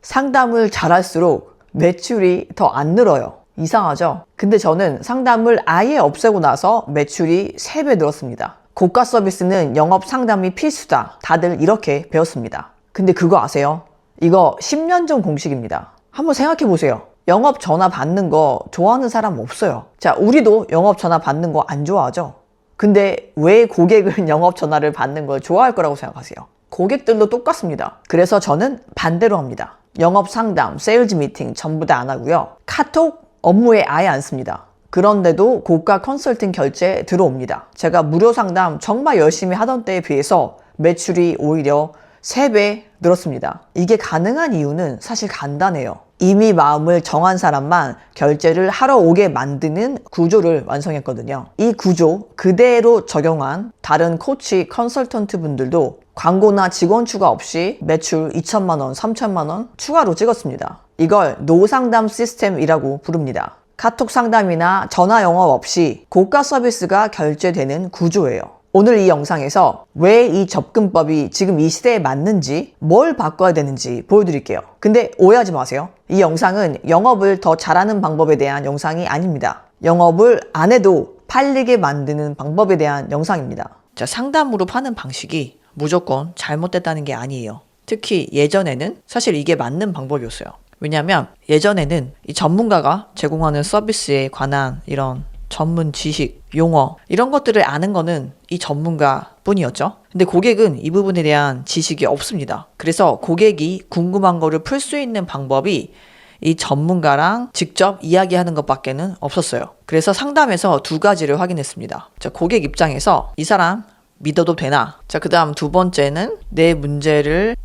상담을 잘할수록 매출이 더 안 늘어요. 이상하죠? 근데 저는 상담을 아예 없애고 나서 매출이 3배 늘었습니다. 고가 서비스는 영업 상담이 필수다. 다들 이렇게 배웠습니다. 근데 그거 아세요? 이거 10년 전 공식입니다. 한번 생각해 보세요. 영업 전화 받는 거 좋아하는 사람 없어요. 자, 우리도 영업 전화 받는 거 안 좋아하죠? 근데 왜 고객은 영업 전화를 받는 걸 좋아할 거라고 생각하세요? 고객들도 똑같습니다. 그래서 저는 반대로 합니다. 영업 상담, 세일즈 미팅 전부 다 안 하고요. 카톡 업무에 아예 안 씁니다. 그런데도 고가 컨설팅 결제 들어옵니다. 제가 무료 상담 정말 열심히 하던 때에 비해서 매출이 오히려 3배 늘었습니다. 이게 가능한 이유는 사실 간단해요. 이미 마음을 정한 사람만 결제를 하러 오게 만드는 구조를 완성했거든요. 이 구조 그대로 적용한 다른 코치, 컨설턴트 분들도 광고나 직원 추가 없이 매출 2천만 원, 3천만 원 추가로 찍었습니다. 이걸 노상담 시스템이라고 부릅니다. 카톡 상담이나 전화 영업 없이 고가 서비스가 결제되는 구조예요. 오늘 이 영상에서 왜 이 접근법이 지금 이 시대에 맞는지, 뭘 바꿔야 되는지 보여드릴게요. 근데 오해하지 마세요. 이 영상은 영업을 더 잘하는 방법에 대한 영상이 아닙니다. 영업을 안 해도 팔리게 만드는 방법에 대한 영상입니다. 자, 상담으로 파는 방식이 무조건 잘못됐다는 게 아니에요. 특히 예전에는 사실 이게 맞는 방법이었어요. 왜냐하면 예전에는 이 전문가가 제공하는 서비스에 관한 이런 전문 지식, 용어 이런 것들을 아는 거는 이 전문가 뿐이었죠. 근데 고객은 이 부분에 대한 지식이 없습니다. 그래서 고객이 궁금한 거를 풀 수 있는 방법이 이 전문가랑 직접 이야기하는 것밖에는 없었어요. 그래서 상담에서 2가지를 확인했습니다. 자, 고객 입장에서 이 사람 믿어도 되나? 자, 그 다음 2번째는 내 문제를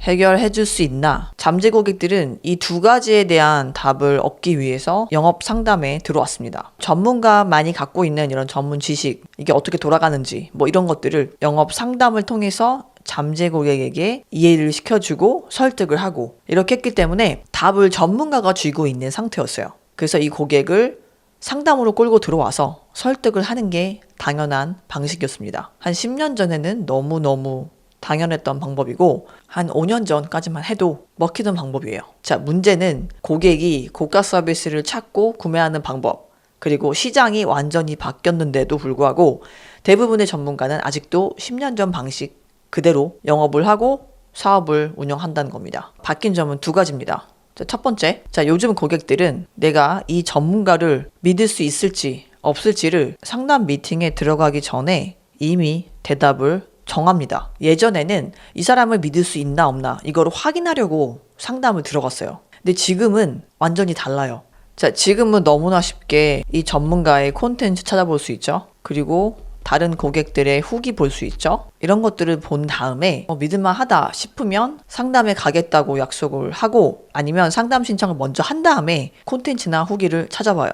해결해 줄 수 있나? 잠재 고객들은 이 2가지에 대한 답을 얻기 위해서 영업 상담에 들어왔습니다. 전문가만이 갖고 있는 이런 전문 지식, 이게 어떻게 돌아가는지 뭐 이런 것들을 영업 상담을 통해서 잠재 고객에게 이해를 시켜주고 설득을 하고 이렇게 했기 때문에 답을 전문가가 쥐고 있는 상태였어요. 그래서 이 고객을 상담으로 끌고 들어와서 설득을 하는 게 당연한 방식이었습니다. 한 10년 전에는 너무너무 당연했던 방법이고 한 5년 전까지만 해도 먹히던 방법이에요. 자, 문제는 고객이 고가 서비스를 찾고 구매하는 방법, 그리고 시장이 완전히 바뀌었는데도 불구하고 대부분의 전문가는 아직도 10년 전 방식 그대로 영업을 하고 사업을 운영한다는 겁니다. 바뀐 점은 2가지입니다. 자, 첫 번째, 요즘 고객들은 내가 이 전문가를 믿을 수 있을지 없을지를 상담 미팅에 들어가기 전에 이미 대답을 정합니다. 예전에는 이 사람을 믿을 수 있나 없나 이거를 확인하려고 상담을 들어갔어요. 근데 지금은 완전히 달라요. 자, 지금은 너무나 쉽게 이 전문가의 콘텐츠 찾아볼 수 있죠. 그리고 다른 고객들의 후기 볼 수 있죠. 이런 것들을 본 다음에 믿을만 하다 싶으면 상담에 가겠다고 약속을 하고 아니면 상담 신청을 먼저 한 다음에 콘텐츠나 후기를 찾아봐요.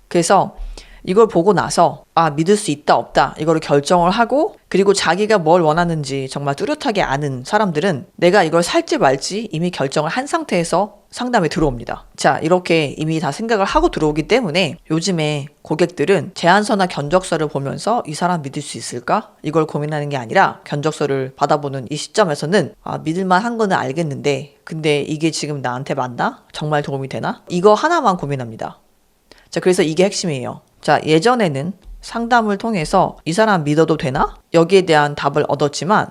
그래서 이걸 보고 나서 믿을 수 있다 없다 이거를 결정을 하고 그리고 자기가 뭘 원하는지 정말 뚜렷하게 아는 사람들은 내가 이걸 살지 말지 이미 결정을 한 상태에서 상담에 들어옵니다. 자, 이렇게 이미 다 생각을 하고 들어오기 때문에 요즘에 고객들은 제안서나 견적서를 보면서 이 사람 믿을 수 있을까? 이걸 고민하는 게 아니라 견적서를 받아보는 이 시점에서는 믿을만 한 거는 알겠는데 근데 이게 지금 나한테 맞나? 정말 도움이 되나? 이거 하나만 고민합니다. 자, 그래서 이게 핵심이에요. 자, 예전에는 상담을 통해서 이 사람 믿어도 되나? 여기에 대한 답을 얻었지만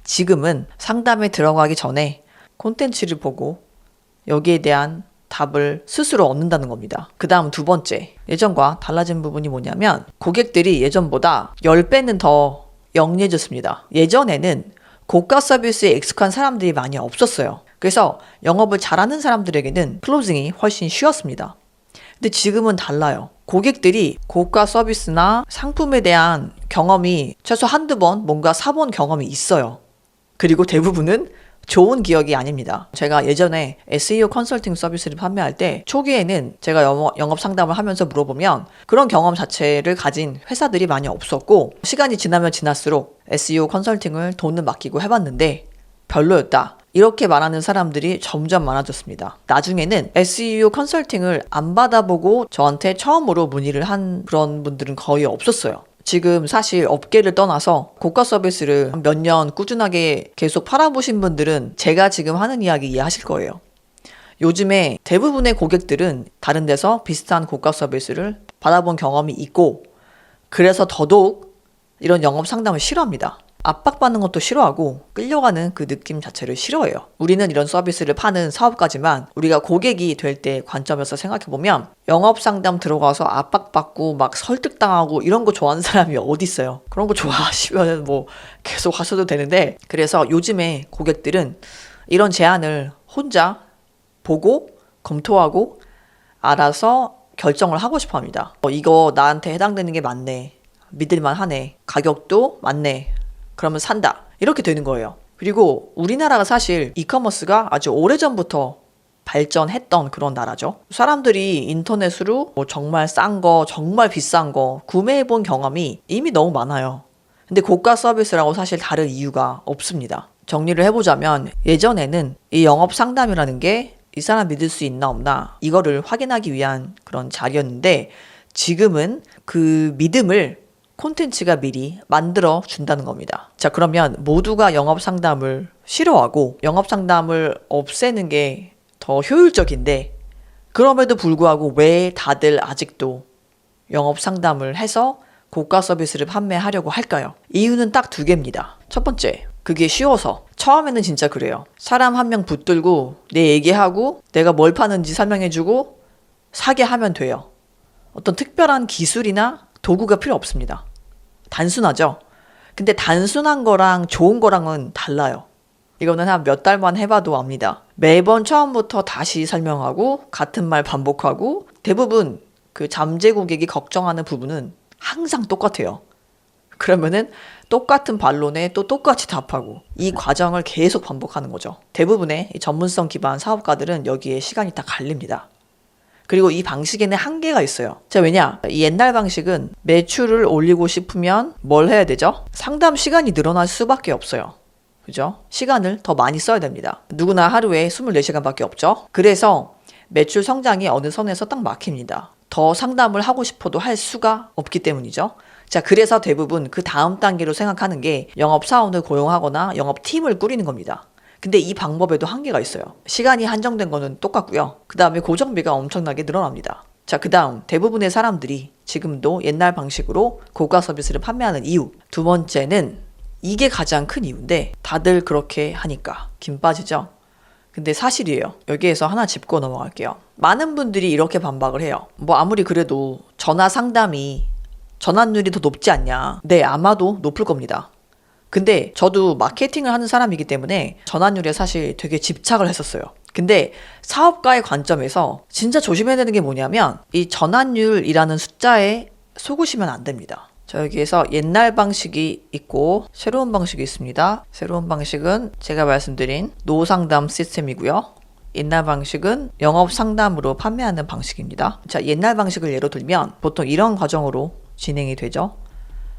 지금은 상담에 들어가기 전에 콘텐츠를 보고 여기에 대한 답을 스스로 얻는다는 겁니다. 그 다음 2번째, 예전과 달라진 부분이 뭐냐면 고객들이 예전보다 10배는 더 영리해졌습니다. 예전에는 고가 서비스에 익숙한 사람들이 많이 없었어요. 그래서 영업을 잘하는 사람들에게는 클로징이 훨씬 쉬웠습니다. 근데 지금은 달라요. 고객들이 고가 서비스나 상품에 대한 경험이 최소 한두 번 뭔가 사본 경험이 있어요. 그리고 대부분은 좋은 기억이 아닙니다. 제가 예전에 SEO 컨설팅 서비스를 판매할 때 초기에는 제가 영업 상담을 하면서 물어보면 그런 경험 자체를 가진 회사들이 많이 없었고 시간이 지나면 지날수록 SEO 컨설팅을 돈을 맡기고 해봤는데 별로였다. 이렇게 말하는 사람들이 점점 많아졌습니다. 나중에는 SEO 컨설팅을 안 받아보고 저한테 처음으로 문의를 한 그런 분들은 거의 없었어요. 지금 사실 업계를 떠나서 고가 서비스를 몇 년 꾸준하게 계속 팔아보신 분들은 제가 지금 하는 이야기 이해하실 거예요. 요즘에 대부분의 고객들은 다른 데서 비슷한 고가 서비스를 받아본 경험이 있고, 그래서 더더욱 이런 영업 상담을 싫어합니다. 압박받는 것도 싫어하고 끌려가는 그 느낌 자체를 싫어해요. 우리는 이런 서비스를 파는 사업가지만 우리가 고객이 될 때 관점에서 생각해보면 영업 상담 들어가서 압박받고 막 설득당하고 이런 거 좋아하는 사람이 어디 있어요. 그런 거 좋아하시면 뭐 계속 하셔도 되는데, 그래서 요즘에 고객들은 이런 제안을 혼자 보고 검토하고 알아서 결정을 하고 싶어 합니다. 이거 나한테 해당되는 게 맞네, 믿을만 하네, 가격도 맞네, 그러면 산다, 이렇게 되는 거예요. 그리고 우리나라가 사실 이커머스가 아주 오래전부터 발전했던 그런 나라죠. 사람들이 인터넷으로 뭐 정말 싼 거, 정말 비싼 거 구매해 본 경험이 이미 너무 많아요. 근데 고가 서비스라고 사실 다른 이유가 없습니다. 정리를 해보자면 예전에는 이 영업 상담이라는 게 이 사람 믿을 수 있나 없나 이거를 확인하기 위한 그런 자리였는데, 지금은 그 믿음을 콘텐츠가 미리 만들어 준다는 겁니다. 자, 그러면 모두가 영업 상담을 싫어하고 영업 상담을 없애는 게 더 효율적인데, 그럼에도 불구하고 왜 다들 아직도 영업 상담을 해서 고가 서비스를 판매하려고 할까요? 이유는 딱 두 개입니다. 첫 번째, 그게 쉬워서. 처음에는 진짜 그래요. 사람 한 명 붙들고 내 얘기하고 내가 뭘 파는지 설명해주고 사게 하면 돼요. 어떤 특별한 기술이나 도구가 필요 없습니다. 단순하죠? 근데 단순한 거랑 좋은 거랑은 달라요. 이거는 한 몇 달만 해봐도 압니다. 매번 처음부터 다시 설명하고 같은 말 반복하고 대부분 그 잠재 고객이 걱정하는 부분은 항상 똑같아요. 그러면은 똑같은 반론에 또 똑같이 답하고 이 과정을 계속 반복하는 거죠. 대부분의 전문성 기반 사업가들은 여기에 시간이 다 갈립니다. 그리고 이 방식에는 한계가 있어요. 자, 왜냐? 이 옛날 방식은 매출을 올리고 싶으면 뭘 해야 되죠? 상담 시간이 늘어날 수밖에 없어요. 그죠? 시간을 더 많이 써야 됩니다. 누구나 하루에 24시간밖에 없죠. 그래서 매출 성장이 어느 선에서 딱 막힙니다. 더 상담을 하고 싶어도 할 수가 없기 때문이죠. 자, 그래서 대부분 그 다음 단계로 생각하는 게 영업사원을 고용하거나 영업팀을 꾸리는 겁니다. 근데 이 방법에도 한계가 있어요. 시간이 한정된 거는 똑같고요. 그 다음에 고정비가 엄청나게 늘어납니다. 자, 그 다음 대부분의 사람들이 지금도 옛날 방식으로 고가 서비스를 판매하는 이유. 두 번째는 이게 가장 큰 이유인데 다들 그렇게 하니까 김 빠지죠? 근데 사실이에요. 여기에서 하나 짚고 넘어갈게요. 많은 분들이 이렇게 반박을 해요. 뭐 아무리 그래도 전화 상담이 전환율이 더 높지 않냐. 네, 아마도 높을 겁니다. 근데 저도 마케팅을 하는 사람이기 때문에 전환율에 사실 되게 집착을 했었어요. 근데 사업가의 관점에서 진짜 조심해야 되는 게 뭐냐면 이 전환율이라는 숫자에 속으시면 안 됩니다. 자, 여기에서 옛날 방식이 있고 새로운 방식이 있습니다. 새로운 방식은 제가 말씀드린 노상담 시스템이고요. 옛날 방식은 영업 상담으로 판매하는 방식입니다. 자, 옛날 방식을 예로 들면 보통 이런 과정으로 진행이 되죠.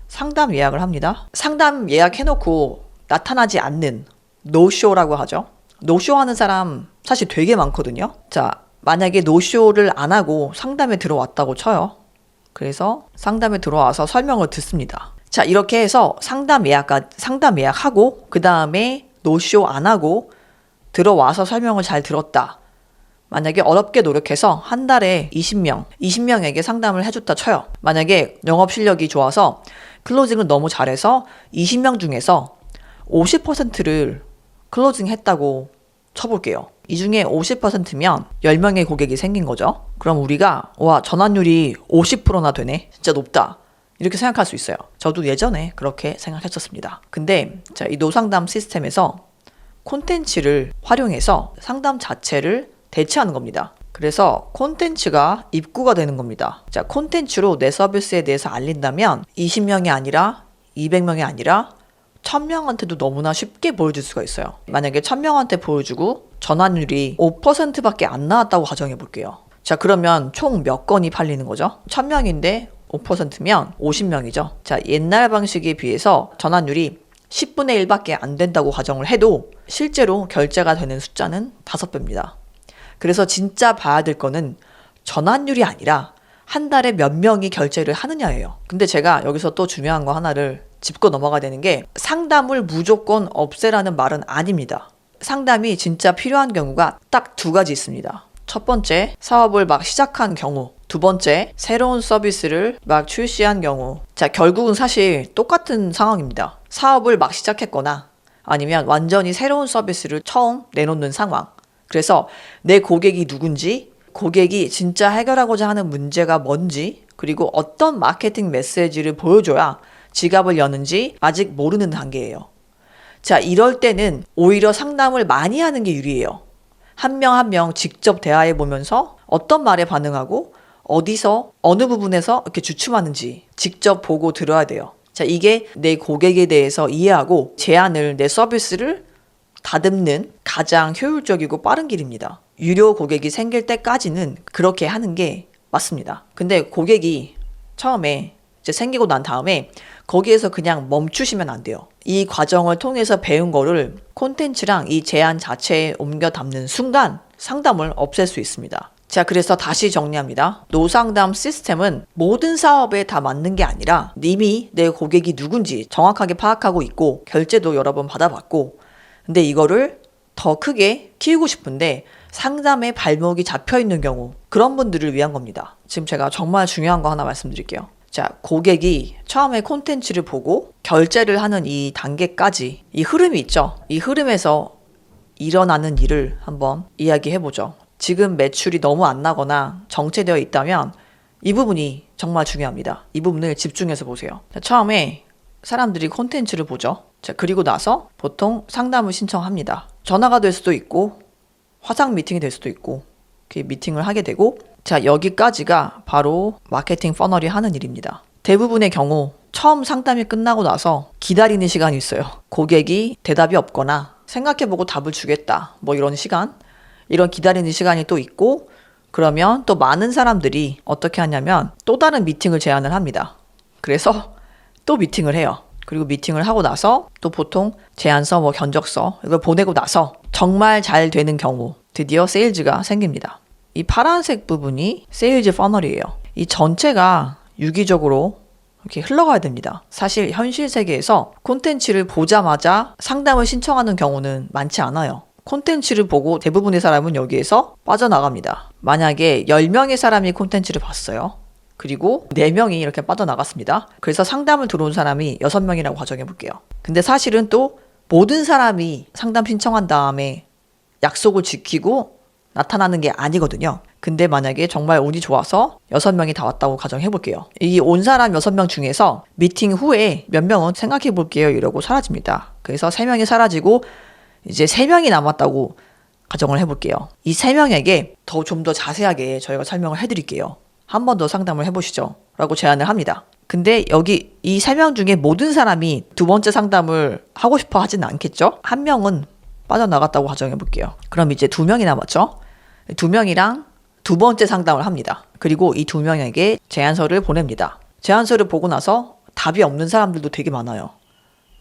상담 예약을 합니다. 상담 예약해놓고 나타나지 않는 노쇼라고 하죠. 노쇼 하는 사람 사실 되게 많거든요. 자, 만약에 노쇼를 안 하고 상담에 들어왔다고 쳐요. 그래서 상담에 들어와서 설명을 듣습니다. 자, 이렇게 해서 상담 예약하고 그 다음에 노쇼 안 하고 들어와서 설명을 잘 들었다. 만약에 어렵게 노력해서 한 달에 20명에게 상담을 해줬다 쳐요. 만약에 영업 실력이 좋아서 클로징을 너무 잘해서 20명 중에서 50%를 클로징 했다고 쳐볼게요. 이 중에 50%면 10명의 고객이 생긴 거죠. 그럼 우리가 와, 전환율이 50%나 되네. 진짜 높다. 이렇게 생각할 수 있어요. 저도 예전에 그렇게 생각했었습니다. 근데 자, 이 노상담 시스템에서 콘텐츠를 활용해서 상담 자체를 대체하는 겁니다. 그래서 콘텐츠가 입구가 되는 겁니다. 자, 콘텐츠로 내 서비스에 대해서 알린다면 20명이 아니라 200명이 아니라 1000명한테도 너무나 쉽게 보여줄 수가 있어요. 만약에 1000명한테 보여주고 전환율이 5%밖에 안 나왔다고 가정해 볼게요. 자, 그러면 총 몇 건이 팔리는 거죠? 1000명인데 5%면 50명이죠. 자, 옛날 방식에 비해서 전환율이 10분의 1밖에 안 된다고 가정을 해도 실제로 결제가 되는 숫자는 5배입니다. 그래서 진짜 봐야 될 거는 전환율이 아니라 한 달에 몇 명이 결제를 하느냐예요. 근데 제가 여기서 또 중요한 거 하나를 짚고 넘어가야 되는 게 상담을 무조건 없애라는 말은 아닙니다. 상담이 진짜 필요한 경우가 딱 두 가지 있습니다. 첫 번째, 사업을 막 시작한 경우. 두 번째, 새로운 서비스를 막 출시한 경우. 자, 결국은 사실 똑같은 상황입니다. 사업을 막 시작했거나 아니면 완전히 새로운 서비스를 처음 내놓는 상황. 그래서 내 고객이 누군지, 고객이 진짜 해결하고자 하는 문제가 뭔지, 그리고 어떤 마케팅 메시지를 보여줘야 지갑을 여는지 아직 모르는 단계예요. 자, 이럴 때는 오히려 상담을 많이 하는 게 유리해요. 한 명 한 명 직접 대화해 보면서 어떤 말에 반응하고 어디서 어느 부분에서 이렇게 주춤하는지 직접 보고 들어야 돼요. 자, 이게 내 고객에 대해서 이해하고 제안을, 내 서비스를 다듬는 가장 효율적이고 빠른 길입니다. 유료 고객이 생길 때까지는 그렇게 하는 게 맞습니다. 근데 고객이 처음에 이제 생기고 난 다음에 거기에서 그냥 멈추시면 안 돼요. 이 과정을 통해서 배운 거를 콘텐츠랑 이 제안 자체에 옮겨 담는 순간 상담을 없앨 수 있습니다. 자, 그래서 다시 정리합니다. 노상담 시스템은 모든 사업에 다 맞는 게 아니라 이미 내 고객이 누군지 정확하게 파악하고 있고 결제도 여러 번 받아봤고, 근데 이거를 더 크게 키우고 싶은데 상담에 발목이 잡혀 있는 경우, 그런 분들을 위한 겁니다. 지금 제가 정말 중요한 거 하나 말씀드릴게요. 자, 고객이 처음에 콘텐츠를 보고 결제를 하는 이 단계까지 이 흐름이 있죠. 이 흐름에서 일어나는 일을 한번 이야기해보죠. 지금 매출이 너무 안 나거나 정체되어 있다면 이 부분이 정말 중요합니다. 이 부분을 집중해서 보세요. 자, 처음에 사람들이 콘텐츠를 보죠. 자, 그리고 나서 보통 상담을 신청합니다. 전화가 될 수도 있고 화상 미팅이 될 수도 있고 그 미팅을 하게 되고, 자, 여기까지가 바로 마케팅 퍼널이 하는 일입니다. 대부분의 경우 처음 상담이 끝나고 나서 기다리는 시간이 있어요. 고객이 대답이 없거나 생각해보고 답을 주겠다, 뭐 이런 시간, 이런 기다리는 시간이 또 있고, 그러면 또 많은 사람들이 어떻게 하냐면 또 다른 미팅을 제안을 합니다. 그래서 또 미팅을 해요. 그리고 미팅을 하고 나서 또 보통 제안서, 뭐 견적서 이걸 보내고 나서 정말 잘 되는 경우 드디어 세일즈가 생깁니다. 이 파란색 부분이 세일즈 퍼널이에요. 이 전체가 유기적으로 이렇게 흘러가야 됩니다. 사실 현실 세계에서 콘텐츠를 보자마자 상담을 신청하는 경우는 많지 않아요. 콘텐츠를 보고 대부분의 사람은 여기에서 빠져나갑니다. 만약에 10명의 사람이 콘텐츠를 봤어요. 그리고 4명이 이렇게 빠져나갔습니다. 그래서 상담을 들어온 사람이 6명이라고 가정해 볼게요. 근데 사실은 또 모든 사람이 상담 신청한 다음에 약속을 지키고 나타나는 게 아니거든요. 근데 만약에 정말 운이 좋아서 6명이 다 왔다고 가정해 볼게요. 이 온 사람 6명 중에서 미팅 후에 몇 명은 생각해 볼게요 이러고 사라집니다. 그래서 3명이 사라지고 이제 3명이 남았다고 가정을 해볼게요. 이 3명에게 좀 더 자세하게 저희가 설명을 해드릴게요. 한 번 더 상담을 해보시죠 라고 제안을 합니다. 근데 여기 이 3명 중에 모든 사람이 두 번째 상담을 하고 싶어 하진 않겠죠? 한 명은 빠져나갔다고 가정해볼게요. 그럼 이제 2명이 남았죠? 2명이랑 두 번째 상담을 합니다. 그리고 이 2명에게 제안서를 보냅니다. 제안서를 보고 나서 답이 없는 사람들도 되게 많아요.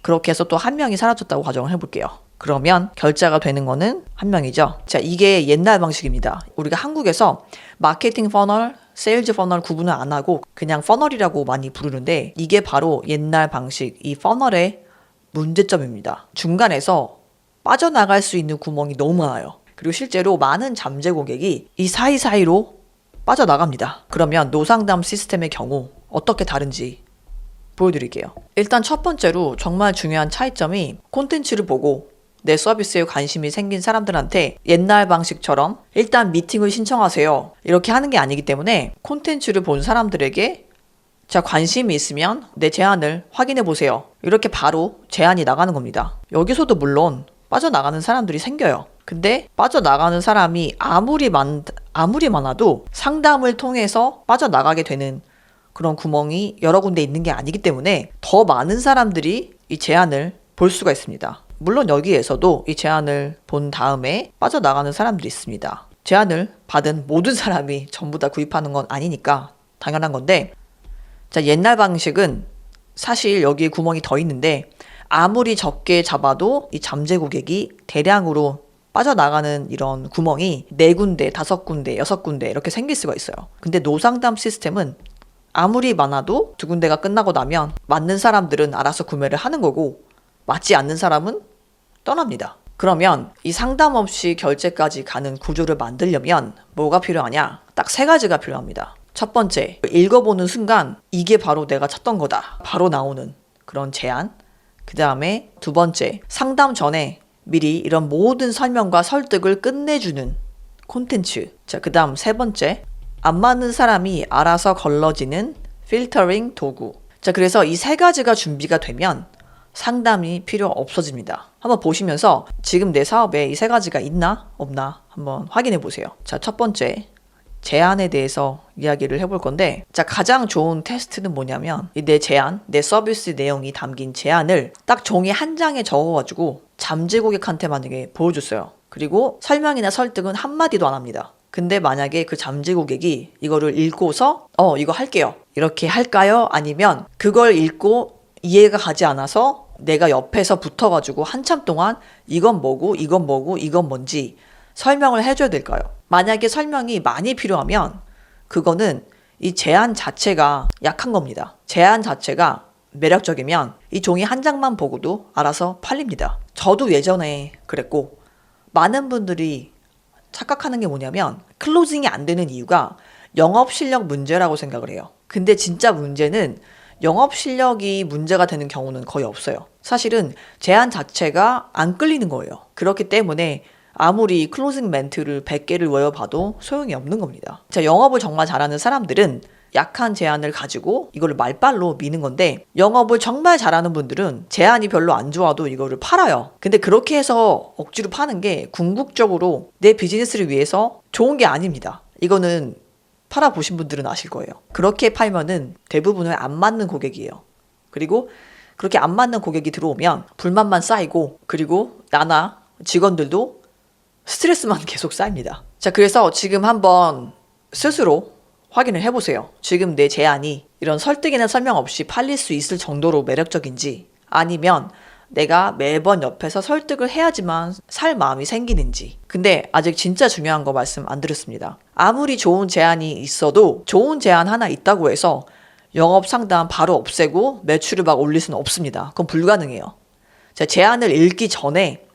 그렇게 해서 또 1명이 사라졌다고 가정을 해볼게요. 그러면 결제가 되는 거는 1명이죠. 자, 이게 옛날 방식입니다. 우리가 한국에서 마케팅 퍼널, 세일즈 퍼널 구분을 안 하고 그냥 퍼널이라고 많이 부르는데, 이게 바로 옛날 방식, 이 퍼널의 문제점입니다. 중간에서 빠져나갈 수 있는 구멍이 너무 많아요. 그리고 실제로 많은 잠재 고객이 이 사이사이로 빠져나갑니다. 그러면 노상담 시스템의 경우 어떻게 다른지 보여드릴게요. 일단 첫 번째로 정말 중요한 차이점이, 콘텐츠를 보고 내 서비스에 관심이 생긴 사람들한테 옛날 방식처럼 일단 미팅을 신청하세요 이렇게 하는 게 아니기 때문에, 콘텐츠를 본 사람들에게 자, 관심이 있으면 내 제안을 확인해 보세요 이렇게 바로 제안이 나가는 겁니다. 여기서도 물론 빠져나가는 사람들이 생겨요. 근데 빠져나가는 사람이 아무리 많아도 상담을 통해서 빠져나가게 되는 그런 구멍이 여러 군데 있는 게 아니기 때문에 더 많은 사람들이 이 제안을 볼 수가 있습니다. 물론 여기에서도 이 제안을 본 다음에 빠져나가는 사람들이 있습니다. 제안을 받은 모든 사람이 전부 다 구입하는 건 아니니까 당연한 건데, 자, 옛날 방식은 사실 여기에 구멍이 더 있는데 아무리 적게 잡아도 이 잠재 고객이 대량으로 빠져나가는 이런 구멍이 4군데, 5군데, 6군데 이렇게 생길 수가 있어요. 근데 노상담 시스템은 아무리 많아도 2군데가 끝나고 나면 맞는 사람들은 알아서 구매를 하는 거고 맞지 않는 사람은 떠납니다. 그러면 이 상담 없이 결제까지 가는 구조를 만들려면 뭐가 필요하냐? 딱 3가지가 필요합니다. 첫 번째, 읽어보는 순간 이게 바로 내가 찾던 거다. 바로 나오는 그런 제안. 그 다음에 2번째, 상담 전에 미리 이런 모든 설명과 설득을 끝내주는 콘텐츠. 자, 그 다음 3번째, 안 맞는 사람이 알아서 걸러지는 필터링 도구. 자, 그래서 이 3가지가 준비가 되면 상담이 필요 없어집니다. 한번 보시면서 지금 내 사업에 이 3가지가 있나 없나 한번 확인해 보세요. 자, 첫 번째, 제안에 대해서 이야기를 해볼 건데, 자, 가장 좋은 테스트는 뭐냐면 내 제안, 내 서비스 내용이 담긴 제안을 딱 종이 한 장에 적어가지고 잠재 고객한테 만약에 보여줬어요. 그리고 설명이나 설득은 한마디도 안 합니다. 근데 만약에 그 잠재 고객이 이거를 읽고서 이거 할게요, 이렇게 할까요? 아니면 그걸 읽고 이해가 가지 않아서 내가 옆에서 붙어가지고 한참 동안 이건 뭐고 이건 뭐고 이건 뭔지 설명을 해줘야 될까요? 만약에 설명이 많이 필요하면 그거는 이 제안 자체가 약한 겁니다. 제안 자체가 매력적이면 이 종이 한 장만 보고도 알아서 팔립니다. 저도 예전에 그랬고, 많은 분들이 착각하는 게 뭐냐면 클로징이 안 되는 이유가 영업 실력 문제라고 생각을 해요. 근데 진짜 문제는 영업 실력이 문제가 되는 경우는 거의 없어요. 사실은 제안 자체가 안 끌리는 거예요. 그렇기 때문에 아무리 클로징 멘트를 100개를 외워봐도 소용이 없는 겁니다. 자, 영업을 정말 잘하는 사람들은 약한 제안을 가지고 이거를 말빨로 미는 건데, 영업을 정말 잘하는 분들은 제안이 별로 안 좋아도 이거를 팔아요. 근데 그렇게 해서 억지로 파는 게 궁극적으로 내 비즈니스를 위해서 좋은 게 아닙니다. 이거는 팔아보신 분들은 아실 거예요. 그렇게 팔면은 대부분은 안 맞는 고객이에요. 그리고 그렇게 안 맞는 고객이 들어오면 불만만 쌓이고, 그리고 나나 직원들도 스트레스만 계속 쌓입니다. 자, 그래서 지금 한번 스스로 확인을 해보세요. 지금 내 제안이 이런 설득이나 설명 없이 팔릴 수 있을 정도로 매력적인지, 아니면 내가 매번 옆에서 설득을 해야지만 살 마음이 생기는지. 근데 아직 진짜 중요한 거 말씀 안 드렸습니다. 아무리 좋은 제안이 있어도 좋은 제안 하나 있다고 해서 영업 상담 바로 없애고 매출을 막 올릴 수는 없습니다. 그건 불가능해요. 자, 제안을 읽기 전에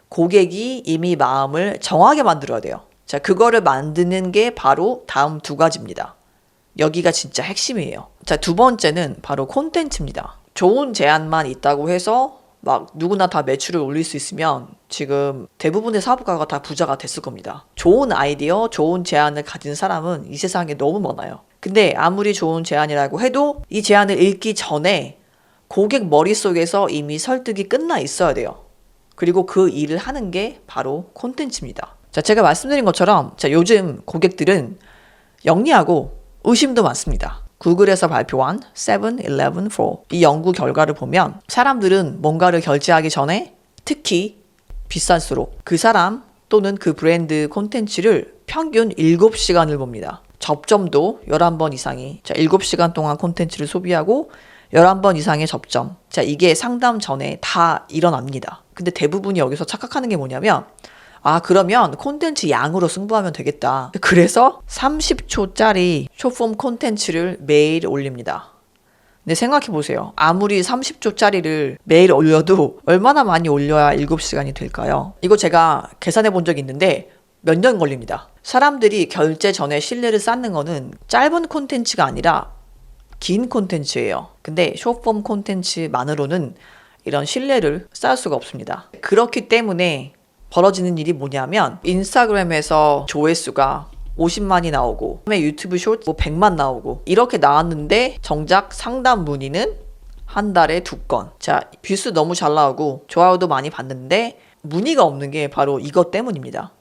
고객이 이미 마음을 정하게 만들어야 돼요. 자, 그거를 만드는 게 바로 다음 2가지입니다. 여기가 진짜 핵심이에요. 자, 2번째는 바로 콘텐츠입니다. 좋은 제안만 있다고 해서 막 누구나 다 매출을 올릴 수 있으면 지금 대부분의 사업가가 다 부자가 됐을 겁니다. 좋은 아이디어, 좋은 제안을 가진 사람은 이 세상에 너무 많아요. 근데 아무리 좋은 제안이라고 해도 이 제안을 읽기 전에 고객 머릿속에서 이미 설득이 끝나 있어야 돼요. 그리고 그 일을 하는 게 바로 콘텐츠입니다. 자, 제가 말씀드린 것처럼 요즘 고객들은 영리하고 의심도 많습니다. 구글에서 발표한 7-11-4 이 연구 결과를 보면 사람들은 뭔가를 결제하기 전에 특히 비쌀수록 그 사람 또는 그 브랜드 콘텐츠를 평균 7시간을 봅니다. 접점도 11번 이상이. 자, 7시간 동안 콘텐츠를 소비하고 11번 이상의 접점. 자, 이게 상담 전에 다 일어납니다. 근데 대부분이 여기서 착각하는 게 뭐냐면, 그러면 콘텐츠 양으로 승부하면 되겠다. 그래서 30초짜리 쇼폼 콘텐츠를 매일 올립니다. 근데 생각해보세요. 아무리 30초짜리를 매일 올려도 얼마나 많이 올려야 7시간이 될까요? 이거 제가 계산해 본 적이 있는데 몇 년 걸립니다. 사람들이 결제 전에 신뢰를 쌓는 거는 짧은 콘텐츠가 아니라 긴 콘텐츠예요. 근데 쇼폼 콘텐츠만으로는 이런 신뢰를 쌓을 수가 없습니다. 그렇기 때문에 벌어지는 일이 뭐냐면, 인스타그램에서 조회수가 50만이 나오고 그다음에 유튜브 쇼츠 100만 나오고 이렇게 나왔는데 정작 상담 문의는 한 달에 2건. 자, 뷰수 너무 잘 나오고 좋아요도 많이 받는데 문의가 없는 게 바로 이것 때문입니다.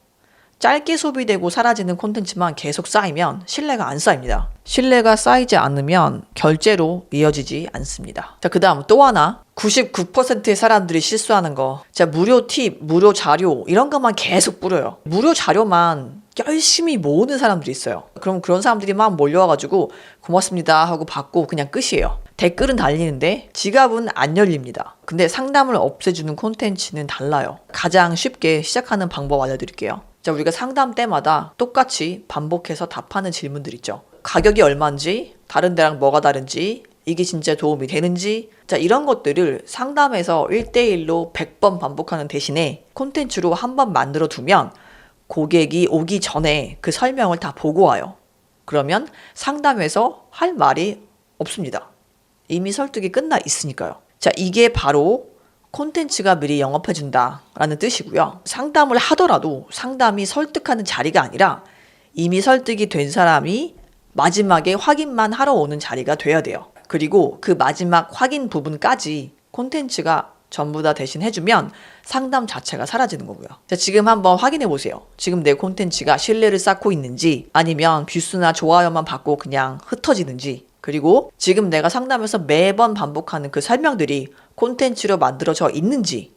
짧게 소비되고 사라지는 콘텐츠만 계속 쌓이면 신뢰가 안 쌓입니다. 신뢰가 쌓이지 않으면 결제로 이어지지 않습니다. 자, 그 다음 또 하나. 99%의 사람들이 실수하는 거. 자, 무료 팁, 무료 자료 이런 것만 계속 뿌려요. 무료 자료만 열심히 모으는 사람들이 있어요. 그럼 그런 사람들이 막 몰려와가지고 고맙습니다 하고 받고 그냥 끝이에요. 댓글은 달리는데 지갑은 안 열립니다. 근데 상담을 없애주는 콘텐츠는 달라요. 가장 쉽게 시작하는 방법 알려드릴게요. 자, 우리가 상담 때마다 똑같이 반복해서 답하는 질문들 있죠. 가격이 얼마인지, 다른 데랑 뭐가 다른지, 이게 진짜 도움이 되는지, 자, 이런 것들을 상담에서 1대1로 100번 반복하는 대신에 콘텐츠로 한번 만들어 두면 고객이 오기 전에 그 설명을 다 보고 와요. 그러면 상담에서 할 말이 없습니다. 이미 설득이 끝나 있으니까요. 자, 이게 바로 콘텐츠가 미리 영업해준다 라는 뜻이고요. 상담을 하더라도 상담이 설득하는 자리가 아니라 이미 설득이 된 사람이 마지막에 확인만 하러 오는 자리가 돼야 돼요. 그리고 그 마지막 확인 부분까지 콘텐츠가 전부 다 대신 해주면 상담 자체가 사라지는 거고요. 자, 지금 한번 확인해 보세요. 지금 내 콘텐츠가 신뢰를 쌓고 있는지, 아니면 뷰수나 좋아요만 받고 그냥 흩어지는지, 그리고 지금 내가 상담에서 매번 반복하는 그 설명들이 콘텐츠로 만들어져 있는지,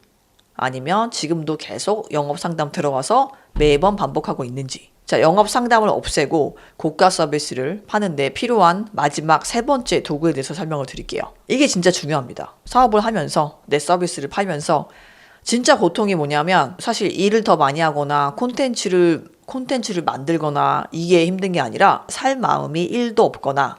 아니면 지금도 계속 영업 상담 들어와서 매번 반복하고 있는지. 자, 영업 상담을 없애고 고가 서비스를 파는데 필요한 마지막 세 번째 도구에 대해서 설명을 드릴게요. 이게 진짜 중요합니다. 사업을 하면서 내 서비스를 팔면서 진짜 고통이 뭐냐면, 사실 일을 더 많이 하거나 콘텐츠를 만들거나 이게 힘든 게 아니라 살 마음이 1도 없거나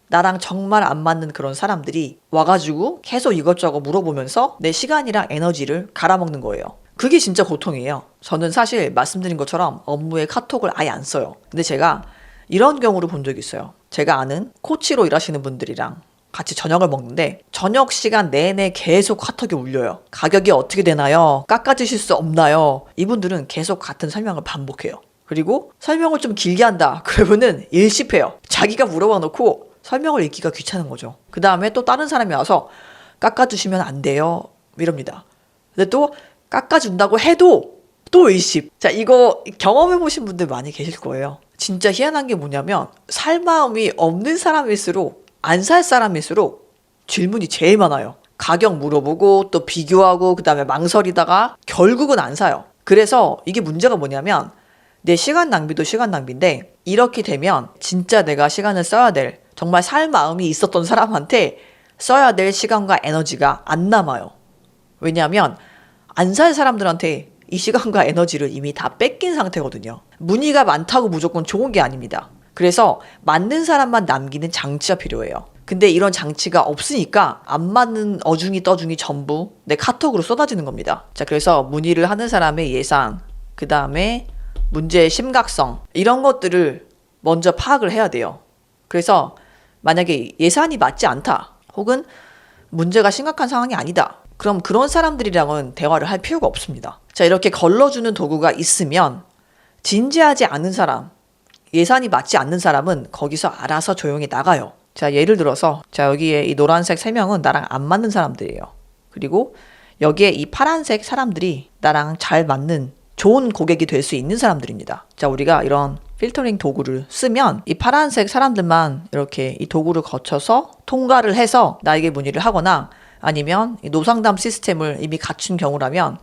나랑 정말 안 맞는 그런 사람들이 와가지고 계속 이것저것 물어보면서 내 시간이랑 에너지를 갈아먹는 거예요. 그게 진짜 고통이에요. 저는 사실 말씀드린 것처럼 업무에 카톡을 아예 안 써요. 근데 제가 이런 경우를 본 적이 있어요. 제가 아는 코치로 일하시는 분들이랑 같이 저녁을 먹는데 저녁 시간 내내 계속 카톡이 울려요. 가격이 어떻게 되나요? 깎아주실 수 없나요? 이분들은 계속 같은 설명을 반복해요. 그리고 설명을 좀 길게 한다. 그러면은 일십해요. 자기가 물어봐 놓고 설명을 읽기가 귀찮은 거죠. 그 다음에 또 다른 사람이 와서 깎아주시면 안 돼요. 이럽니다. 근데 또 깎아준다고 해도 또 일십. 자, 이거 경험해보신 분들 많이 계실 거예요. 진짜 희한한 게 뭐냐면 살 마음이 없는 사람일수록, 안 살 사람일수록 질문이 제일 많아요. 가격 물어보고 또 비교하고 그 다음에 망설이다가 결국은 안 사요. 그래서 이게 문제가 뭐냐면 내 시간 낭비도 시간 낭비인데, 이렇게 되면 진짜 내가 시간을 써야 될, 정말 살 마음이 있었던 사람한테 써야 될 시간과 에너지가 안 남아요. 왜냐하면 안 살 사람들한테 이 시간과 에너지를 이미 다 뺏긴 상태거든요. 문의가 많다고 무조건 좋은 게 아닙니다. 그래서 맞는 사람만 남기는 장치가 필요해요. 근데 이런 장치가 없으니까 안 맞는 어중이 떠중이 전부 내 카톡으로 쏟아지는 겁니다. 자, 그래서 문의를 하는 사람의 예상, 그 다음에 문제의 심각성, 이런 것들을 먼저 파악을 해야 돼요. 그래서 만약에 예산이 맞지 않다, 혹은 문제가 심각한 상황이 아니다, 그럼 그런 사람들이랑은 대화를 할 필요가 없습니다. 자, 이렇게 걸러주는 도구가 있으면 진지하지 않은 사람, 예산이 맞지 않는 사람은 거기서 알아서 조용히 나가요. 자, 예를 들어서 자, 여기에 이 노란색 3명은 나랑 안 맞는 사람들이에요. 그리고 여기에 이 파란색 사람들이 나랑 잘 맞는 좋은 고객이 될 수 있는 사람들입니다. 자, 우리가 이런 필터링 도구를 쓰면 이 파란색 사람들만 이렇게 이 도구를 거쳐서 통과를 해서 나에게 문의를 하거나, 아니면 이 노상담 시스템을 이미 갖춘 경우라면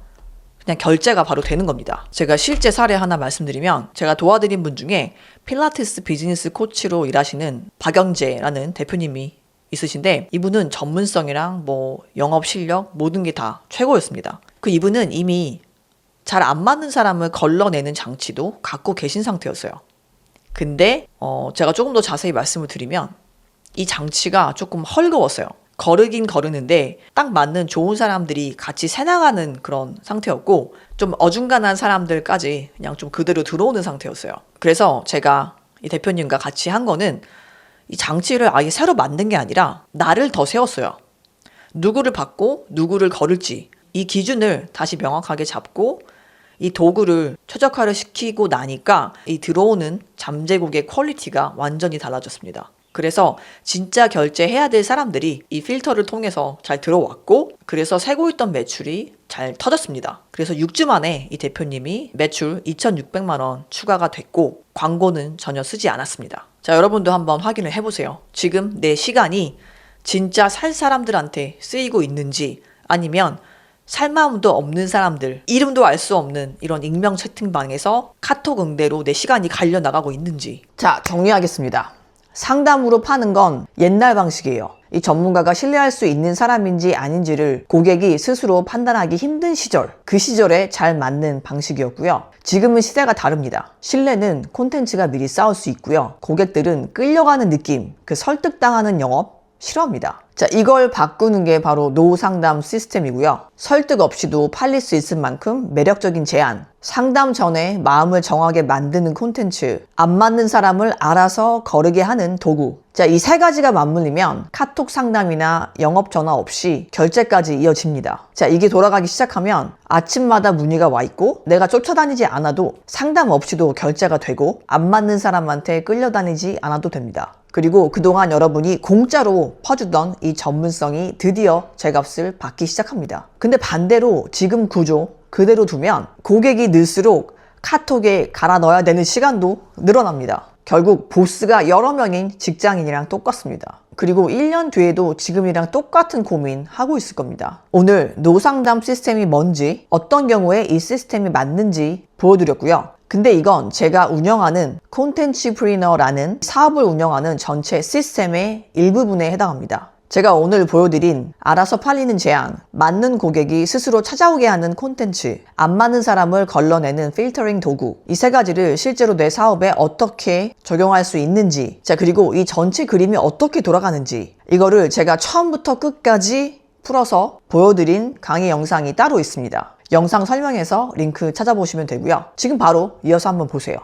그냥 결제가 바로 되는 겁니다. 제가 실제 사례 하나 말씀드리면, 제가 도와드린 분 중에 필라테스 비즈니스 코치로 일하시는 박영재라는 대표님이 있으신데, 이분은 전문성이랑 뭐 영업 실력 모든 게 다 최고였습니다. 그 이분은 이미 잘 안 맞는 사람을 걸러내는 장치도 갖고 계신 상태였어요. 근데 제가 조금 더 자세히 말씀을 드리면 이 장치가 조금 헐거웠어요. 거르긴 거르는데 딱 맞는 좋은 사람들이 같이 새나가는 그런 상태였고, 좀 어중간한 사람들까지 그냥 좀 그대로 들어오는 상태였어요. 그래서 제가 이 대표님과 같이 한 거는 이 장치를 아예 새로 만든 게 아니라 나를 더 세웠어요. 누구를 받고 누구를 거를지 이 기준을 다시 명확하게 잡고 이 도구를 최적화를 시키고 나니까 이 들어오는 잠재국의 퀄리티가 완전히 달라졌습니다. 그래서 진짜 결제해야 될 사람들이 이 필터를 통해서 잘 들어왔고, 그래서 새고 있던 매출이 잘 터졌습니다. 그래서 6주 만에 이 대표님이 매출 2,600만 원 추가가 됐고 광고는 전혀 쓰지 않았습니다. 자, 여러분도 한번 확인을 해보세요. 지금 내 시간이 진짜 살 사람들한테 쓰이고 있는지, 아니면 살 마음도 없는 사람들, 이름도 알 수 없는 이런 익명 채팅방에서 카톡 응대로 내 시간이 갈려나가고 있는지. 자, 정리하겠습니다. 상담으로 파는 건 옛날 방식이에요. 이 전문가가 신뢰할 수 있는 사람인지 아닌지를 고객이 스스로 판단하기 힘든 시절, 그 시절에 잘 맞는 방식이었고요. 지금은 시대가 다릅니다. 신뢰는 콘텐츠가 미리 쌓을 수 있고요. 고객들은 끌려가는 느낌, 그 설득당하는 영업 싫어합니다. 자, 이걸 바꾸는 게 바로 노상담 시스템이고요. 설득 없이도 팔릴 수 있을 만큼 매력적인 제안, 상담 전에 마음을 정하게 만드는 콘텐츠, 안 맞는 사람을 알아서 거르게 하는 도구. 자, 이 세 가지가 맞물리면 카톡 상담이나 영업 전화 없이 결제까지 이어집니다. 자, 이게 돌아가기 시작하면 아침마다 문의가 와 있고 내가 쫓아다니지 않아도 상담 없이도 결제가 되고 안 맞는 사람한테 끌려다니지 않아도 됩니다. 그리고 그동안 여러분이 공짜로 퍼주던 이 전문성이 드디어 제값을 받기 시작합니다. 근데 반대로 지금 구조 그대로 두면 고객이 늘수록 카톡에 갈아 넣어야 되는 시간도 늘어납니다. 결국 보스가 여러 명인 직장인이랑 똑같습니다. 그리고 1년 뒤에도 지금이랑 똑같은 고민 하고 있을 겁니다. 오늘 노상담 시스템이 뭔지, 어떤 경우에 이 시스템이 맞는지 보여드렸고요. 근데 이건 제가 운영하는 콘텐츠프리너라는 사업을 운영하는 전체 시스템의 일부분에 해당합니다. 제가 오늘 보여드린 알아서 팔리는 제안, 맞는 고객이 스스로 찾아오게 하는 콘텐츠, 안 맞는 사람을 걸러내는 필터링 도구, 이 세 가지를 실제로 내 사업에 어떻게 적용할 수 있는지, 자, 그리고 이 전체 그림이 어떻게 돌아가는지, 이거를 제가 처음부터 끝까지 풀어서 보여드린 강의 영상이 따로 있습니다. 영상 설명에서 링크 찾아보시면 되고요. 지금 바로 이어서 한번 보세요.